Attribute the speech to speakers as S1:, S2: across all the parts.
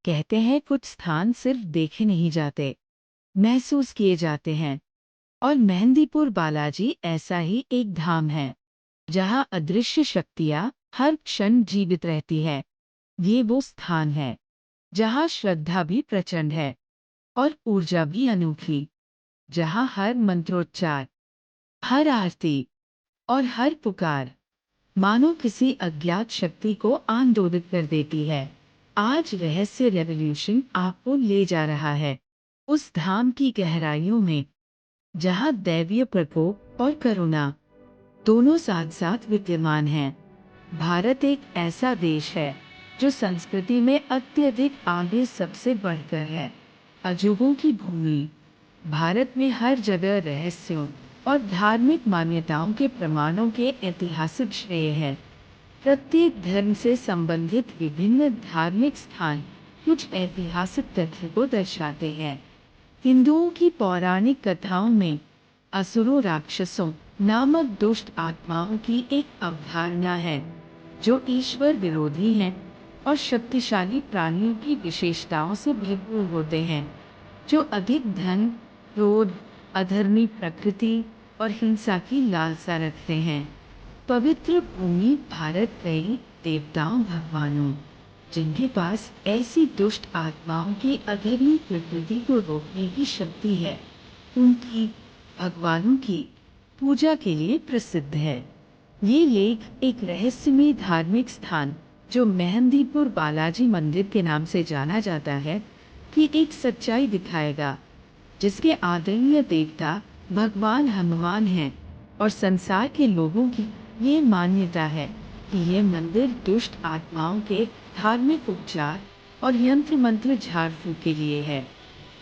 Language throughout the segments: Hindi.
S1: कहते हैं कुछ स्थान सिर्फ देखे नहीं जाते, महसूस किए जाते हैं। और मेहंदीपुर बालाजी ऐसा ही एक धाम है, जहां अदृश्य शक्तियां हर क्षण जीवित रहती है। ये वो स्थान है जहां श्रद्धा भी प्रचंड है और ऊर्जा भी अनूठी, जहां हर मंत्रोच्चार, हर आरती और हर पुकार मानो किसी अज्ञात शक्ति को आंदोलित कर देती है। आज रहस्य रेवोल्यूशन आपको ले जा रहा है उस धाम की गहराइयों में, जहां दैवीय प्रकोप और करुणा दोनों साथ साथ विद्यमान हैं। भारत एक ऐसा देश है जो संस्कृति में अत्यधिक आगे सबसे बढ़कर है। अजूबों की भूमि। भारत में हर जगह रहस्यों और धार्मिक मान्यताओं के प्रमाणों के ऐतिहासिक श्रेय है। प्रत्येक धर्म से संबंधित विभिन्न धार्मिक स्थान कुछ ऐतिहासिक तथ्य को दर्शाते हैं। हिंदुओं की पौराणिक कथाओं में असुरों राक्षसों नामक दुष्ट आत्माओं की एक अवधारणा है, जो ईश्वर विरोधी हैं और शक्तिशाली प्राणियों की विशेषताओं से भरपूर होते हैं, जो अधिक धन, क्रोध, अधर्मी प्रकृति और हिंसा की लालसा रखते हैं। पवित्र भूमि भारत कई देवताओं भगवानों, जिनके पास ऐसी दुष्ट आत्माओं की अधर्मी प्रकृति को रोकने की शक्ति है, उनकी भगवानों की पूजा के लिए प्रसिद्ध है। ये लेख एक रहस्यमय धार्मिक स्थान, जो मेहंदीपुर बालाजी मंदिर के नाम से जाना जाता है, की एक सच्चाई दिखाएगा, जिसके आदरणीय देवता भगवान हनुमान हैं और संसार के लोगों की ये मान्यता है कि ये मंदिर दुष्ट आत्माओं के धार्मिक उपचार और यंत्र मंत्र झाड़ फूक के लिए है।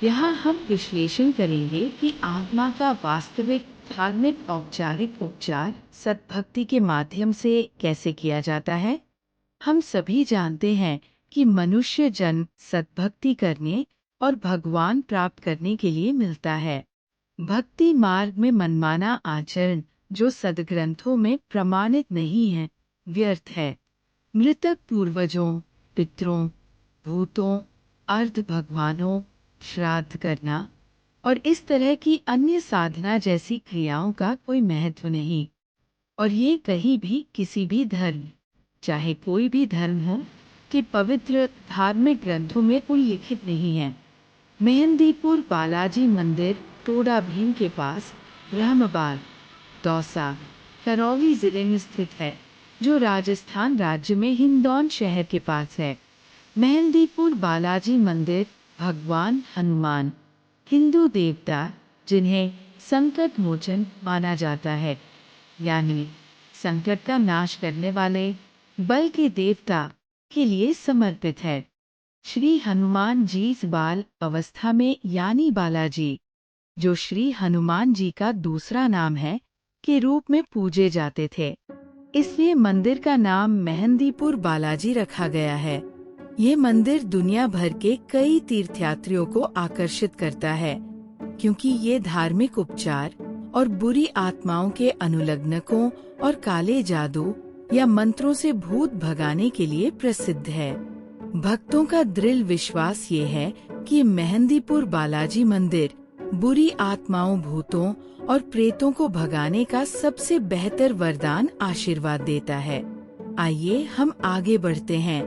S1: यहाँ हम विश्लेषण करेंगे कि आत्मा का वास्तविक धार्मिक औपचारिक उपचार सद्भक्ति के माध्यम से कैसे किया जाता है। हम सभी जानते हैं कि मनुष्य जन्म सद्भक्ति करने और भगवान प्राप्त करने के लिए मिलता है। भक्ति मार्ग में मनमाना आचरण, जो सद्ग्रंथों में प्रमाणित नहीं है, व्यर्थ है। मृतक पूर्वजों, पितरों, भूतों, अर्ध भगवानों, श्राद्ध करना और इस तरह की अन्य साधना जैसी क्रियाओं का कोई महत्व नहीं। और ये कहीं भी किसी भी धर्म, चाहे कोई भी धर्म हो, के पवित्र धार्मिक ग्रंथों में उल्लिखित नहीं है। मेहंदीपुर बालाजी मंदिर टोडा भीम के पास ब्रह्मबाग, दौसा, करौली जिले में स्थित है, जो राजस्थान राज्य में हिंदौन शहर के पास है। मेहंदीपुर बालाजी मंदिर भगवान हनुमान, हिंदू देवता जिन्हें संकट मोचन माना जाता है, यानी संकट का नाश करने वाले बल के देवता, के लिए समर्पित है। श्री हनुमान जी इस बाल अवस्था में यानी बालाजी, जो श्री हनुमान जी का दूसरा नाम है, के रूप में पूजे जाते थे। इसलिए मंदिर का नाम मेहंदीपुर बालाजी रखा गया है। ये मंदिर दुनिया भर के कई तीर्थयात्रियों को आकर्षित करता है, क्योंकि ये धार्मिक उपचार और बुरी आत्माओं के अनुलग्नकों और काले जादू या मंत्रों से भूत भगाने के लिए प्रसिद्ध है। भक्तों का दृढ़ विश्वास ये है कि मेहंदीपुर बालाजी मंदिर बुरी आत्माओं, भूतों और प्रेतों को भगाने का सबसे बेहतर वरदान आशीर्वाद देता है। आइए हम आगे बढ़ते हैं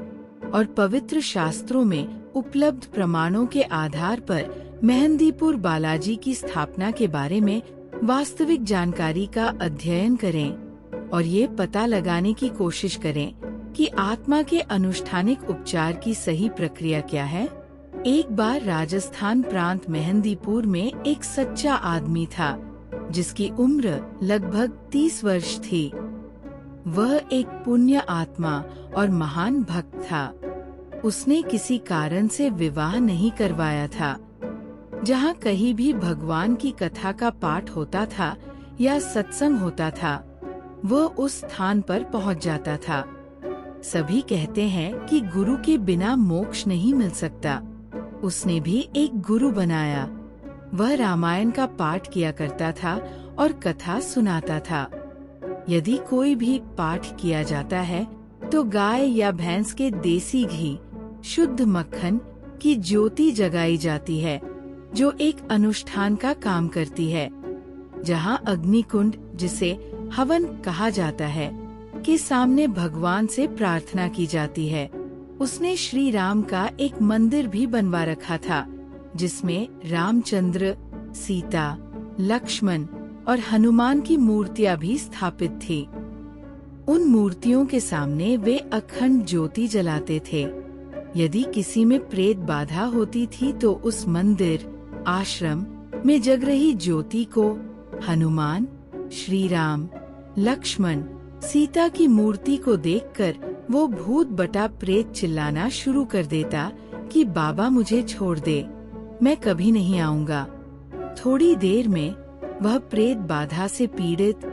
S1: और पवित्र शास्त्रों में उपलब्ध प्रमाणों के आधार पर मेहंदीपुर बालाजी की स्थापना के बारे में वास्तविक जानकारी का अध्ययन करें और ये पता लगाने की कोशिश करें कि आत्मा के अनुष्ठानिक उपचार की सही प्रक्रिया क्या है। एक बार राजस्थान प्रांत मेहंदीपुर में एक सच्चा आदमी था, जिसकी उम्र लगभग 30 वर्ष थी। वह एक पुण्य आत्मा और महान भक्त था। उसने किसी कारण से विवाह नहीं करवाया था। जहाँ कहीं भी भगवान की कथा का पाठ होता था या सत्संग होता था, वह उस स्थान पर पहुँच जाता था। सभी कहते हैं कि गुरु के बिना मोक्ष नहीं मिल सकता। उसने भी एक गुरु बनाया। वह रामायण का पाठ किया करता था और कथा सुनाता था। यदि कोई भी पाठ किया जाता है तो गाय या भैंस के देसी घी, शुद्ध मक्खन कि ज्योति जगाई जाती है, जो एक अनुष्ठान का काम करती है, जहाँ अग्निकुंड, जिसे हवन कहा जाता है, के सामने भगवान से प्रार्थना की जाती है। उसने श्री राम का एक मंदिर भी बनवा रखा था, जिसमें रामचंद्र, सीता, लक्ष्मण और हनुमान की मूर्तियां भी स्थापित थी। उन मूर्तियों के सामने वे अखंड ज्योति जलाते थे। यदि किसी में प्रेत बाधा होती थी तो उस मंदिर, आश्रम में जग रही ज्योति को हनुमान, श्री राम, लक्ष्मण, सीता की मूर्ति को देखकर वो भूत बटा प्रेत चिल्लाना शुरू कर देता कि बाबा मुझे छोड़ दे, मैं कभी नहीं आऊंगा। थोड़ी देर में वह प्रेत बाधा से पीड़ित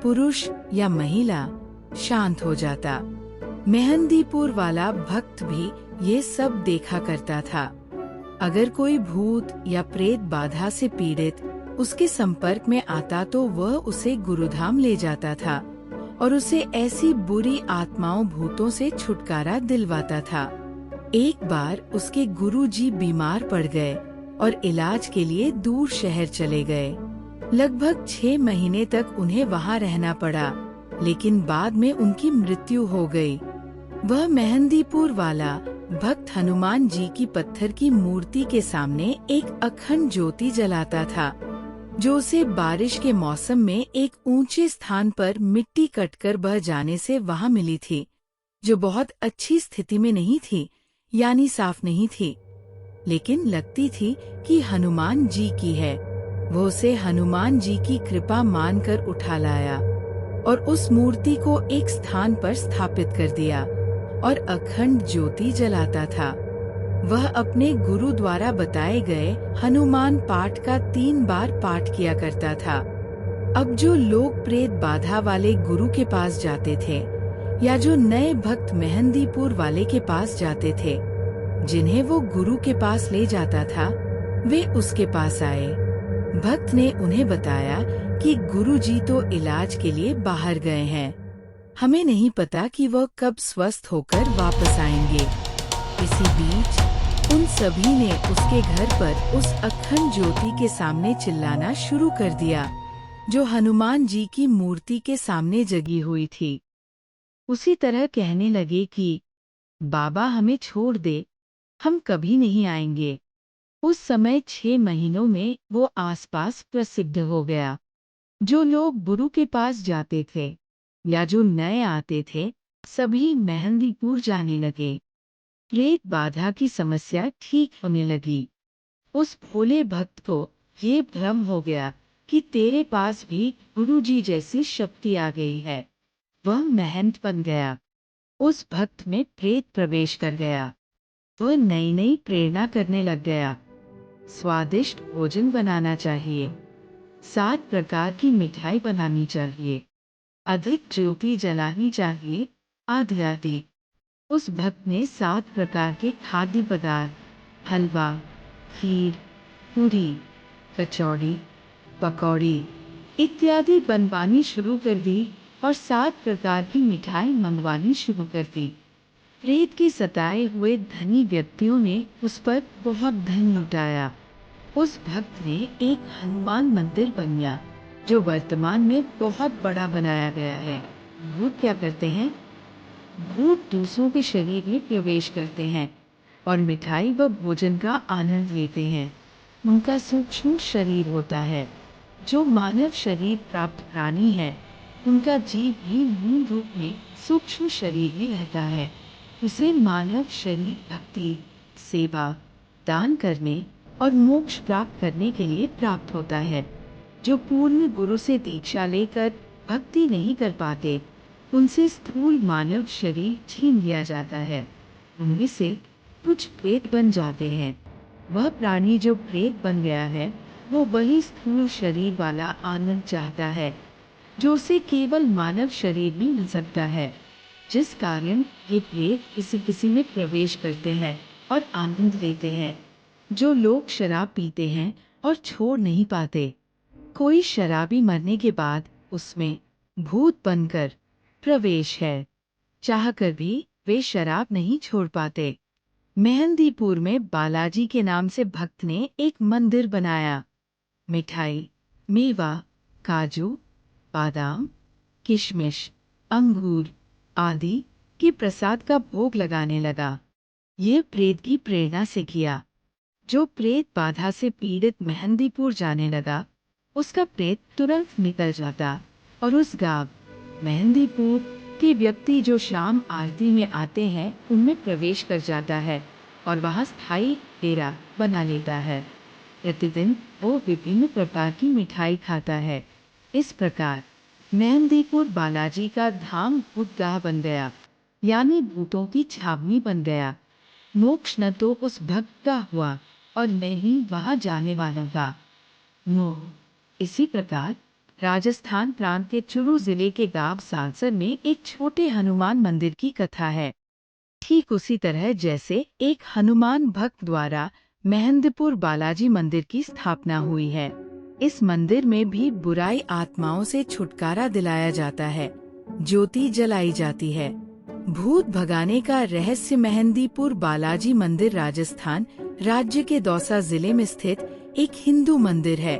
S1: पुरुष या महिला शांत हो जाता। मेहंदीपुर वाला भक्त भी ये सब देखा करता था। अगर कोई भूत या प्रेत बाधा से पीड़ित उसके संपर्क में आता तो वह उसे गुरुधाम ले जाता था और उसे ऐसी बुरी आत्माओं भूतों से छुटकारा दिलवाता था। एक बार उसके गुरुजी बीमार पड़ गए और इलाज के लिए दूर शहर चले गए। लगभग 6 महीने तक उन्हें वहां रहना पड़ा, लेकिन बाद में उनकी मृत्यु हो गई। वह मेहंदीपुर वाला भक्त हनुमान जी की पत्थर की मूर्ति के सामने एक अखंड ज्योति जलाता था, जो उसे बारिश के मौसम में एक ऊंचे स्थान पर मिट्टी कटकर बह जाने से वहां मिली थी, जो बहुत अच्छी स्थिति में नहीं थी, यानी साफ नहीं थी, लेकिन लगती थी कि हनुमान जी की है। वो उसे हनुमान जी की कृपा मानकर उठा लाया और उस मूर्ति को एक स्थान पर स्थापित कर दिया और अखंड ज्योति जलाता था। वह अपने गुरु द्वारा बताए गए हनुमान पाठ का 3 बार पाठ किया करता था। अब जो लोग प्रेत बाधा वाले गुरु के पास जाते थे या जो नए भक्त मेहंदीपुर वाले के पास जाते थे, जिन्हें वो गुरु के पास ले जाता था, वे उसके पास आए। भक्त ने उन्हें बताया कि गुरुजी तो इलाज के लिए बाहर गए हैं, हमें नहीं पता कि वह कब स्वस्थ होकर वापस आएंगे। इसी बीच उन सभी ने उसके घर पर उस अखंड ज्योति के सामने चिल्लाना शुरू कर दिया, जो हनुमान जी की मूर्ति के सामने जगी हुई थी। उसी तरह कहने लगे कि बाबा हमें छोड़ दे, हम कभी नहीं आएंगे। उस समय 6 महीनों में वो आसपास प्रसिद्ध हो गया। जो लोग गुरु के पास जाते थे या जो नए आते थे, सभी मेहंदीपुर जाने लगे। प्रेत बाधा की समस्या ठीक होने लगी। उस भोले भक्त को ये भ्रम हो गया कि तेरे पास भी गुरुजी जैसी शक्ति आ गई है। वह महंत बन गया। उस भक्त में प्रेत प्रवेश कर गया। वह नई नई प्रेरणा करने लग गया। स्वादिष्ट भोजन बनाना चाहिए, 7 प्रकार की मिठाई बनानी चाहिए, अधिक ज्योति जलानी चाहिए, आदि। उस भक्त ने 7 प्रकार के खाद्य पदार्थ, हलवा, खीर, पूरी, कचौड़ी, पकौड़ी इत्यादि बनवानी शुरू कर दी और 7 प्रकार की मिठाई मंगवानी शुरू कर दी। प्रेत के सताए हुए धनी व्यक्तियों ने उस पर बहुत धन लुटाया। उस भक्त ने एक हनुमान मंदिर बनवाया, जो वर्तमान में बहुत बड़ा बनाया गया है। भूत क्या करते हैं? भूत दूसरों के शरीर में प्रवेश करते हैं और मिठाई व भोजन का आनंद लेते हैं। उनका सूक्ष्म शरीर होता है। जो मानव शरीर प्राप्त प्राणी है, उनका जीव भी मूल रूप में सूक्ष्म शरीर में रहता है। उसे मानव शरीर भक्ति, सेवा, दान करने और मोक्ष प्राप्त करने के लिए प्राप्त होता है। जो पूर्ण गुरु से दीक्षा लेकर भक्ति नहीं कर पाते, उनसे स्थूल मानव शरीर छीन लिया जाता है। उनमें से कुछ प्रेत बन जाते हैं। वह प्राणी जो प्रेत बन गया है, वो वही स्थूल शरीर वाला आनंद चाहता है, जो उसे केवल मानव शरीर में मिल सकता है। जिस कारण ये प्रेत किसी किसी में प्रवेश करते हैं और आनंद लेते हैं। जो लोग शराब पीते हैं और छोड़ नहीं पाते, कोई शराबी मरने के बाद उसमें भूत बनकर प्रवेश है, चाहकर भी वे शराब नहीं छोड़ पाते। मेहंदीपुर में बालाजी के नाम से भक्त ने एक मंदिर बनाया। मिठाई, मेवा, काजू, बादाम, किशमिश, अंगूर आदि की प्रसाद का भोग लगाने लगा। ये प्रेत की प्रेरणा से किया। जो प्रेत बाधा से पीड़ित मेहंदीपुर जाने लगा, उसका प्रेत तुरंत निकल जाता और उस गांव मेहंदीपुर के व्यक्ति जो शाम आरती में आते हैं उनमें प्रवेश कर जाता है और वहां स्थायी डेरा बना लेता है। प्रतिदिन वो विभिन्न प्रकार की मिठाई खाता है। इस प्रकार मेहंदीपुर बालाजी का धाम भूतगाह बन गया, यानी भूतों की छावनी बन गया। मोक्ष न तो उस भक्त का हुआ और न ही वहां जाने वालों का। इसी प्रकार राजस्थान प्रांत के चुरू जिले के गांव सांसर में एक छोटे हनुमान मंदिर की कथा है। ठीक उसी तरह जैसे एक हनुमान भक्त द्वारा मेहंदीपुर बालाजी मंदिर की स्थापना हुई है, इस मंदिर में भी बुराई आत्माओं से छुटकारा दिलाया जाता है, ज्योति जलाई जाती है। भूत भगाने का रहस्य मेहंदीपुर बालाजी मंदिर राजस्थान राज्य के दौसा जिले में स्थित एक हिंदू मंदिर है,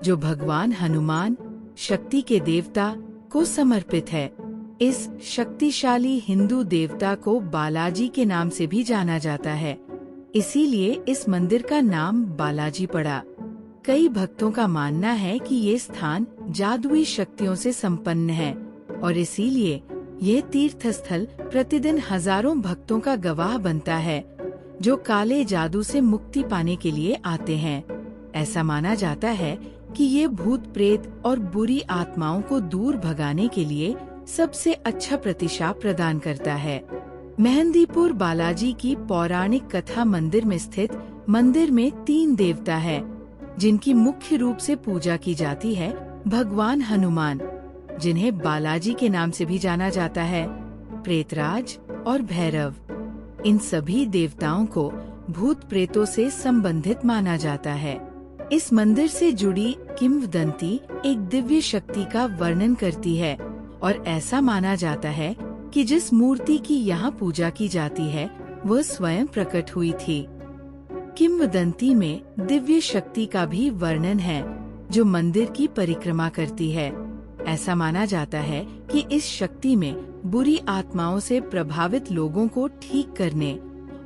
S1: जो भगवान हनुमान, शक्ति के देवता, को समर्पित है। इस शक्तिशाली हिंदू देवता को बालाजी के नाम से भी जाना जाता है, इसीलिए इस मंदिर का नाम बालाजी पड़ा। कई भक्तों का मानना है कि ये स्थान जादुई शक्तियों से संपन्न है और इसीलिए यह तीर्थ स्थल प्रतिदिन हजारों भक्तों का गवाह बनता है, जो काले जादू से मुक्ति पाने के लिए आते हैं। ऐसा माना जाता है कि ये भूत प्रेत और बुरी आत्माओं को दूर भगाने के लिए सबसे अच्छा प्रतिशाप प्रदान करता है। मेहंदीपुर बालाजी की पौराणिक कथा मंदिर में स्थित मंदिर में 3 देवता है, जिनकी मुख्य रूप से पूजा की जाती है। भगवान हनुमान, जिन्हें बालाजी के नाम से भी जाना जाता है, प्रेतराज और भैरव। इन सभी देवताओं को भूत प्रेतों से संबंधित माना जाता है। इस मंदिर से जुड़ी किंवदंती एक दिव्य शक्ति का वर्णन करती है और ऐसा माना जाता है कि जिस मूर्ति की यहाँ पूजा की जाती है वह स्वयं प्रकट हुई थी। किंवदंती में दिव्य शक्ति का भी वर्णन है, जो मंदिर की परिक्रमा करती है। ऐसा माना जाता है कि इस शक्ति में बुरी आत्माओं से प्रभावित लोगों को ठीक करने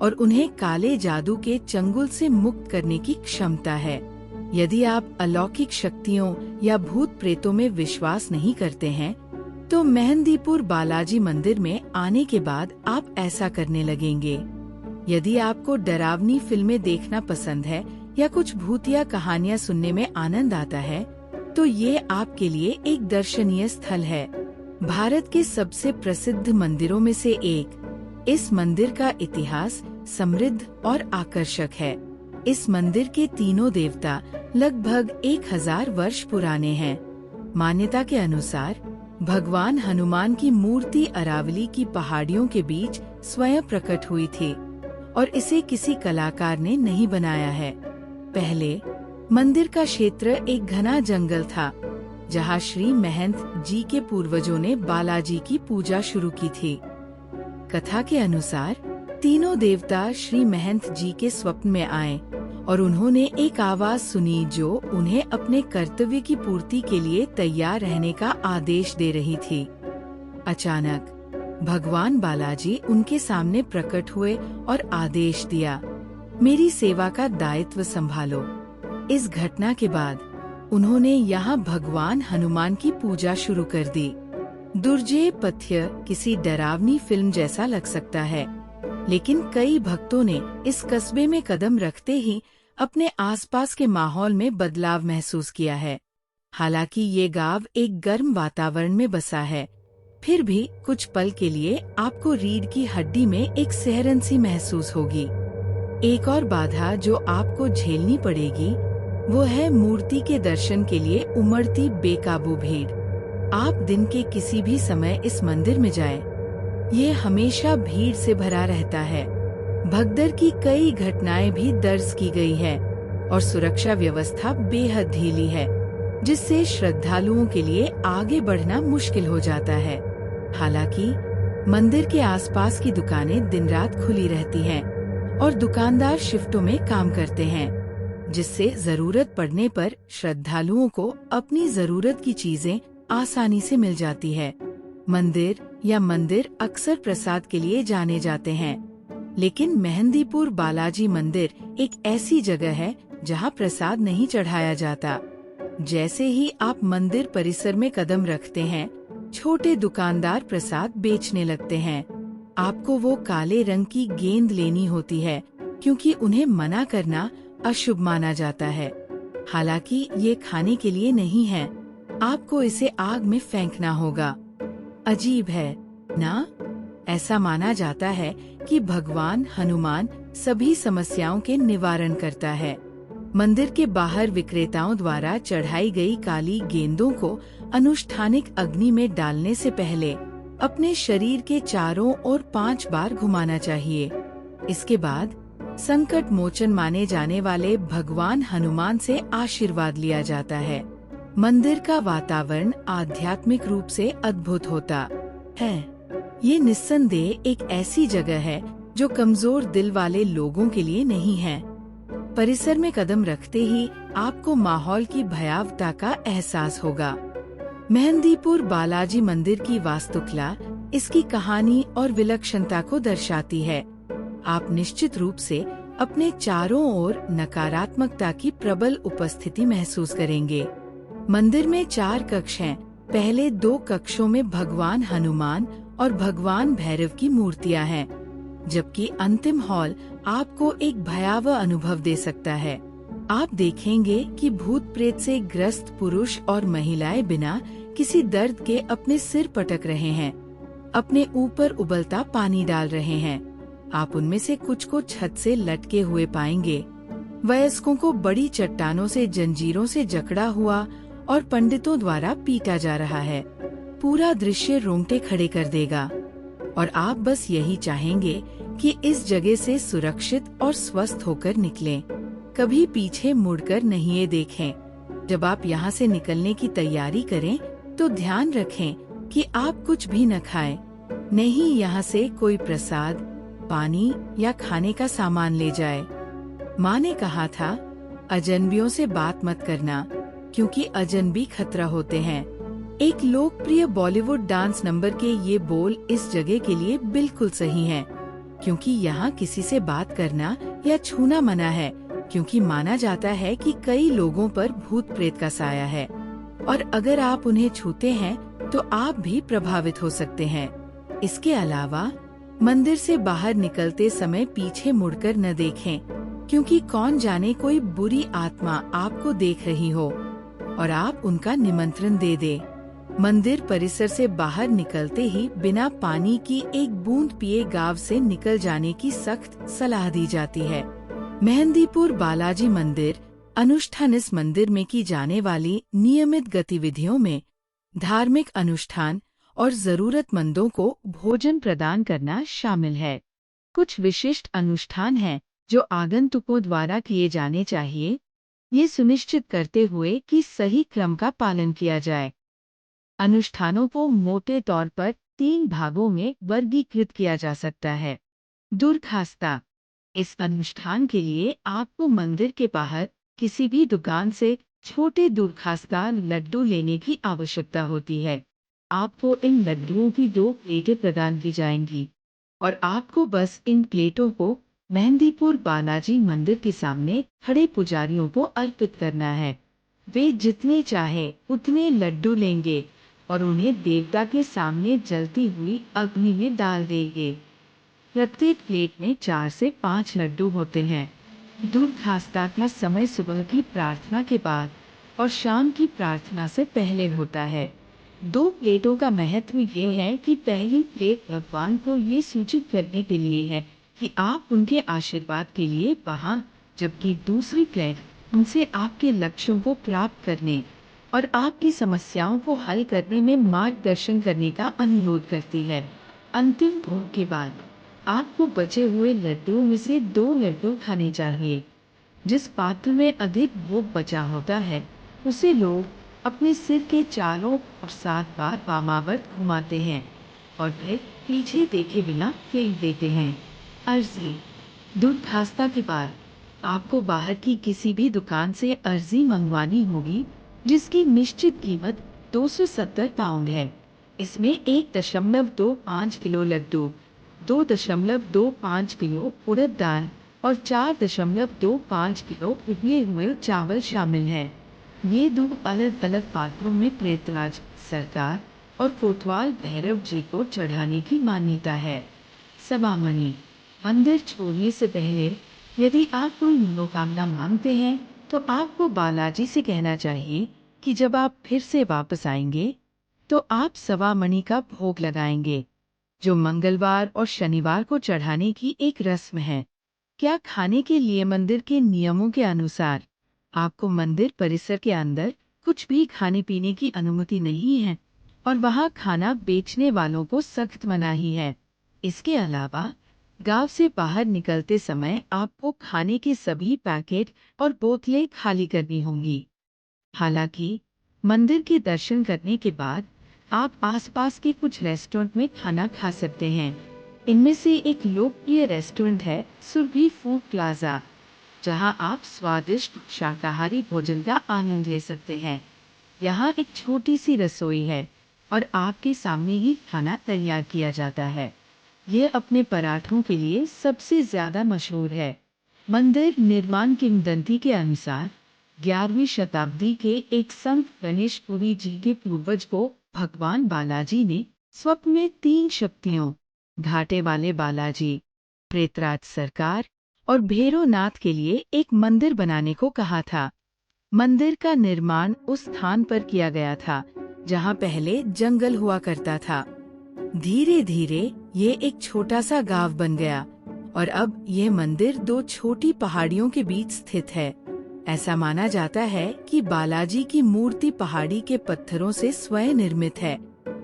S1: और उन्हें काले जादू के चंगुल से मुक्त करने की क्षमता है। यदि आप अलौकिक शक्तियों या भूत प्रेतों में विश्वास नहीं करते हैं, तो मेहंदीपुर बालाजी मंदिर में आने के बाद आप ऐसा करने लगेंगे। यदि आपको डरावनी फिल्में देखना पसंद है या कुछ भूतिया कहानियाँ सुनने में आनंद आता है, तो ये आपके लिए एक दर्शनीय स्थल है। भारत के सबसे प्रसिद्ध मंदिरों में से एक। इस मंदिर का इतिहास समृद्ध और आकर्षक है। इस मंदिर के तीनों देवता लगभग 1000 वर्ष पुराने हैं। मान्यता के अनुसार भगवान हनुमान की मूर्ति अरावली की पहाड़ियों के बीच स्वयं प्रकट हुई थी और इसे किसी कलाकार ने नहीं बनाया है। पहले मंदिर का क्षेत्र एक घना जंगल था, जहां श्री महंत जी के पूर्वजों ने बालाजी की पूजा शुरू की थी। कथा के अनुसार तीनों देवता श्री महंत जी के स्वप्न में आए और उन्होंने एक आवाज सुनी जो उन्हें अपने कर्तव्य की पूर्ति के लिए तैयार रहने का आदेश दे रही थी। अचानक भगवान बालाजी उनके सामने प्रकट हुए और आदेश दिया, मेरी सेवा का दायित्व संभालो। इस घटना के बाद उन्होंने यहाँ भगवान हनुमान की पूजा शुरू कर दी। दुर्जय पथ्य किसी डरावनी फिल्म जैसा लग सकता है, लेकिन कई भक्तों ने इस कस्बे में कदम रखते ही अपने आसपास के माहौल में बदलाव महसूस किया है। हालांकि ये गांव एक गर्म वातावरण में बसा है, फिर भी कुछ पल के लिए आपको रीढ़ की हड्डी में एक सिहरन सी महसूस होगी। एक और बाधा जो आपको झेलनी पड़ेगी वो है मूर्ति के दर्शन के लिए उमड़ती बेकाबू भीड़। आप दिन के किसी भी समय इस मंदिर में जाएं, ये हमेशा भीड़ से भरा रहता है। भगदड़ की कई घटनाएं भी दर्ज की गई है और सुरक्षा व्यवस्था बेहद ढीली है, जिससे श्रद्धालुओं के लिए आगे बढ़ना मुश्किल हो जाता है। हालांकि मंदिर के आसपास की दुकानें दिन रात खुली रहती हैं और दुकानदार शिफ्टों में काम करते हैं, जिससे जरूरत पड़ने पर श्रद्धालुओं को अपनी जरूरत की चीजें आसानी से मिल जाती है। मंदिर अक्सर प्रसाद के लिए जाने जाते हैं, लेकिन मेहंदीपुर बालाजी मंदिर एक ऐसी जगह है जहां प्रसाद नहीं चढ़ाया जाता। जैसे ही आप मंदिर परिसर में कदम रखते हैं, छोटे दुकानदार प्रसाद बेचने लगते हैं। आपको वो काले रंग की गेंद लेनी होती है, क्योंकि उन्हें मना करना अशुभ माना जाता है। हालांकि ये खाने के लिए नहीं है, आपको इसे आग में फेंकना होगा। अजीब है ना? ऐसा माना जाता है कि भगवान हनुमान सभी समस्याओं के निवारण करता है। मंदिर के बाहर विक्रेताओं द्वारा चढ़ाई गई काली गेंदों को अनुष्ठानिक अग्नि में डालने से पहले अपने शरीर के चारों ओर 5 बार घुमाना चाहिए। इसके बाद संकट मोचन माने जाने वाले भगवान हनुमान से आशीर्वाद लिया जाता है। मंदिर का वातावरण आध्यात्मिक रूप से अद्भुत होता है। ये निस्संदेह एक ऐसी जगह है जो कमजोर दिल वाले लोगों के लिए नहीं है। परिसर में कदम रखते ही आपको माहौल की भयावहता का एहसास होगा। मेहंदीपुर बालाजी मंदिर की वास्तुकला इसकी कहानी और विलक्षणता को दर्शाती है। आप निश्चित रूप से अपने चारों ओर नकारात्मकता की प्रबल उपस्थिति महसूस करेंगे। मंदिर में 4 कक्ष हैं। पहले 2 कक्षों में भगवान हनुमान और भगवान भैरव की मूर्तियां हैं, जबकि अंतिम हॉल आपको एक भयावह अनुभव दे सकता है। आप देखेंगे कि भूत प्रेत से ग्रस्त पुरुष और महिलाएं बिना किसी दर्द के अपने सिर पटक रहे हैं, अपने ऊपर उबलता पानी डाल रहे हैं। आप उनमें से कुछ को छत से लटके हुए पाएंगे। वयस्कों को बड़ी चट्टानों से जंजीरों से जकड़ा हुआ और पंडितों द्वारा पीटा जा रहा है। पूरा दृश्य रोंगटे खड़े कर देगा और आप बस यही चाहेंगे कि इस जगह से सुरक्षित और स्वस्थ होकर निकलें। कभी पीछे मुड़कर नहीं ये देखें। जब आप यहाँ से निकलने की तैयारी करें तो ध्यान रखें कि आप कुछ भी न खाएं। नहीं यहाँ से कोई प्रसाद, पानी या खाने का सामान ले जाए। माँ ने कहा था, अजनबियों से बात मत करना, क्योंकि अजनबी खतरा होते हैं। एक लोकप्रिय बॉलीवुड डांस नंबर के ये बोल इस जगह के लिए बिल्कुल सही हैं, क्योंकि यहाँ किसी से बात करना या छूना मना है, क्योंकि माना जाता है कि कई लोगों पर भूत प्रेत का साया है और अगर आप उन्हें छूते हैं तो आप भी प्रभावित हो सकते हैं। इसके अलावा मंदिर से बाहर निकलते समय पीछे मुड़कर न देखें, क्योंकि कौन जाने कोई बुरी आत्मा आपको देख रही हो और आप उनका निमंत्रण दे दे। मंदिर परिसर से बाहर निकलते ही बिना पानी की एक बूंद पिए गांव से निकल जाने की सख्त सलाह दी जाती है। मेहंदीपुर बालाजी मंदिर अनुष्ठान इस मंदिर में की जाने वाली नियमित गतिविधियों में धार्मिक अनुष्ठान और जरूरतमंदों को भोजन प्रदान करना शामिल है। कुछ विशिष्ट अनुष्ठान हैं जो आगंतुकों द्वारा किए जाने चाहिए, ये सुनिश्चित करते हुए कि सही क्रम का पालन किया जाए। अनुष्ठानों को मोटे तौर पर 3 भागों में वर्गीकृत किया जा सकता है। दुर्खास्ता। इस अनुष्ठान के लिए आपको मंदिर के बाहर किसी भी दुकान से छोटे दुर्खास्ता लड्डू लेने की आवश्यकता होती है। आपको इन लड्डुओं की 2 प्लेटें प्रदान की जाएंगी और आपको बस इन प्लेटों को मेहंदीपुर बालाजी मंदिर के सामने खड़े पुजारियों को अर्पित करना है। वे जितने चाहे उतने लड्डू लेंगे और उन्हें देवता के सामने जलती हुई अग्नि में डाल देंगे। प्रत्येक प्लेट में 4 से 5 लड्डू होते हैं। दुर्खास्ता का समय सुबह की प्रार्थना के बाद और शाम की प्रार्थना से पहले होता है। 2 प्लेटों का महत्व ये है कि पहली प्लेट भगवान को ये सूचित करने के लिए है कि आप उनके आशीर्वाद के लिए वहाँ, जबकि दूसरी प्लेट उनसे आपके लक्ष्यों को प्राप्त करने और आपकी समस्याओं को हल करने में मार्गदर्शन करने का अनुरोध करती है। अंतिम भोग के बाद आपको बचे हुए लड्डुओं में से 2 लड्डू खाने चाहिए। जिस पात्र में अधिक भोग बचा होता है उसे लोग अपने सिर के चारों और 7 बार वामावर्त घुमाते हैं और फिर पीछे देखे बिना फेंक देते हैं। अर्जी। दूध खास्ता के बाद आपको बाहर की किसी भी दुकान से अर्जी मंगवानी होगी, जिसकी निश्चित कीमत 270 पाउंड है। इसमें 1.25 किलो लड्डू, 2.25 किलो उड़द दाल और 4.25 किलो उबले हुए चावल शामिल हैं। ये दो अलग अलग पात्रों में प्रेतराज, सरकार और कोतवाल भैरव जी को चढ़ाने की मान्यता है। सवामणि, मंदिर छोड़ने से पहले यदि आप कोई मनोकामना मांगते हैं तो आपको बालाजी से कहना चाहिए कि जब आप फिर से वापस आएंगे तो आप सवामणि का भोग लगाएंगे, जो मंगलवार और शनिवार को चढ़ाने की एक रस्म है। क्या खाने के लिए मंदिर के नियमों के अनुसार आपको मंदिर परिसर के अंदर कुछ भी खाने पीने की अनुमति नहीं है और वहां खाना बेचने वालों को सख्त मनाही है। इसके अलावा गांव से बाहर निकलते समय आपको खाने के सभी पैकेट और बोतलें खाली करनी होंगी। हालांकि मंदिर के दर्शन करने के बाद आप आसपास के कुछ रेस्टोरेंट में खाना खा सकते हैं। इनमें से एक लोकप्रिय रेस्टोरेंट है सुरभि फूड प्लाजा, जहां आप स्वादिष्ट शाकाहारी भोजन का आनंद ले सकते हैं। यहाँ एक छोटी सी रसोई है और आपके सामने ही खाना तैयार किया जाता है। यह अपने पराठों के लिए सबसे ज्यादा मशहूर है। मंदिर निर्माण किंवदंती के अनुसार 11वीं शताब्दी के एक संत गणेश पुरी जी के पूर्वज को भगवान बालाजी ने स्वप्न में 3 शक्तियों, घाटे वाले बालाजी, प्रेतराज सरकार और भैरवनाथ के लिए एक मंदिर बनाने को कहा था। मंदिर का निर्माण उस स्थान पर किया गया था जहां पहले जंगल हुआ करता था। धीरे धीरे ये एक छोटा सा गांव बन गया और अब यह मंदिर 2 छोटी पहाड़ियों के बीच स्थित है। ऐसा माना जाता है कि बालाजी की मूर्ति पहाड़ी के पत्थरों से स्वयं निर्मित है,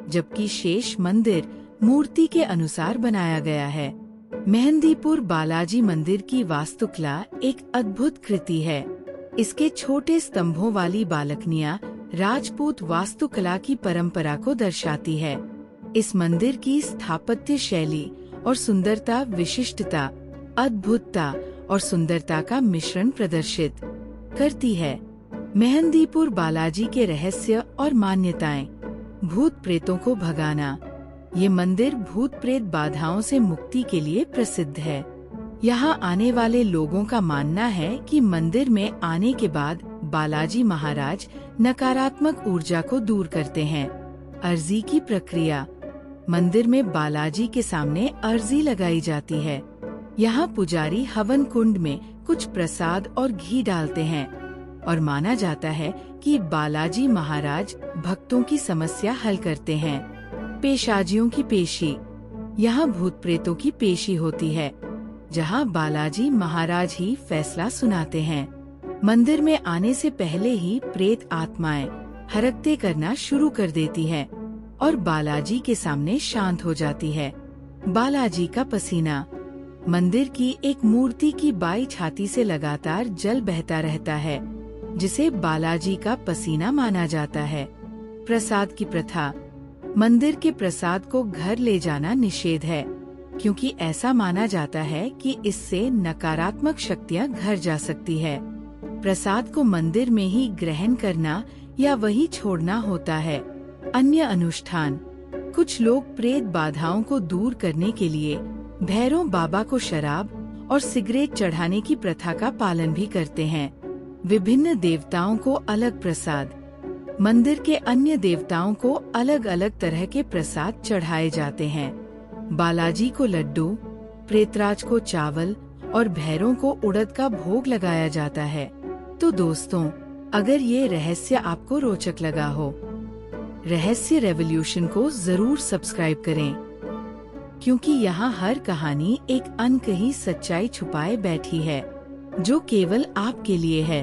S1: जबकि शेष मंदिर मूर्ति के अनुसार बनाया गया है। मेहंदीपुर बालाजी मंदिर की वास्तुकला एक अद्भुत कृति है। इसके छोटे स्तंभों वाली बालकनियां राजपूत वास्तुकला की परंपरा को दर्शाती है। इस मंदिर की स्थापत्य शैली और सुंदरता विशिष्टता, अद्भुतता और सुंदरता का मिश्रण प्रदर्शित करती है। मेहंदीपुर बालाजी के रहस्य और मान्यताएं। भूत प्रेतों को भगाना। ये मंदिर भूत प्रेत बाधाओं से मुक्ति के लिए प्रसिद्ध है। यहाँ आने वाले लोगों का मानना है कि मंदिर में आने के बाद बालाजी महाराज नकारात्मक ऊर्जा को दूर करते हैं। अर्जी की प्रक्रिया। मंदिर में बालाजी के सामने अर्जी लगाई जाती है। यहाँ पुजारी हवन कुंड में कुछ प्रसाद और घी डालते हैं और माना जाता है कि बालाजी महाराज भक्तों की समस्या हल करते हैं। पेशाजियों की पेशी। यहाँ भूत प्रेतों की पेशी होती है, जहाँ बालाजी महाराज ही फैसला सुनाते हैं। मंदिर में आने से पहले ही प्रेत आत्माएं हरकते करना शुरू कर देती है और बालाजी के सामने शांत हो जाती है। बालाजी का पसीना। मंदिर की एक मूर्ति की बाई छाती से लगातार जल बहता रहता है, जिसे बालाजी का पसीना माना जाता है। प्रसाद की प्रथा। मंदिर के प्रसाद को घर ले जाना निषेध है, क्योंकि ऐसा माना जाता है कि इससे नकारात्मक शक्तियां घर जा सकती है। प्रसाद को मंदिर में ही ग्रहण करना या वही छोड़ना होता है। अन्य अनुष्ठान। कुछ लोग प्रेत बाधाओं को दूर करने के लिए भैरव बाबा को शराब और सिगरेट चढ़ाने की प्रथा का पालन भी करते हैं। विभिन्न देवताओं को अलग प्रसाद। मंदिर के अन्य देवताओं को अलग अलग तरह के प्रसाद चढ़ाए जाते हैं। बालाजी को लड्डू, प्रेतराज को चावल और भैरव को उड़द का भोग लगाया जाता है। तो दोस्तों, अगर ये रहस्य आपको रोचक लगा हो, रहस्य रेवोल्यूशन को जरूर सब्सक्राइब करें, क्योंकि यहाँ हर कहानी एक अनकही सच्चाई छुपाए बैठी है, जो केवल आपके लिए है।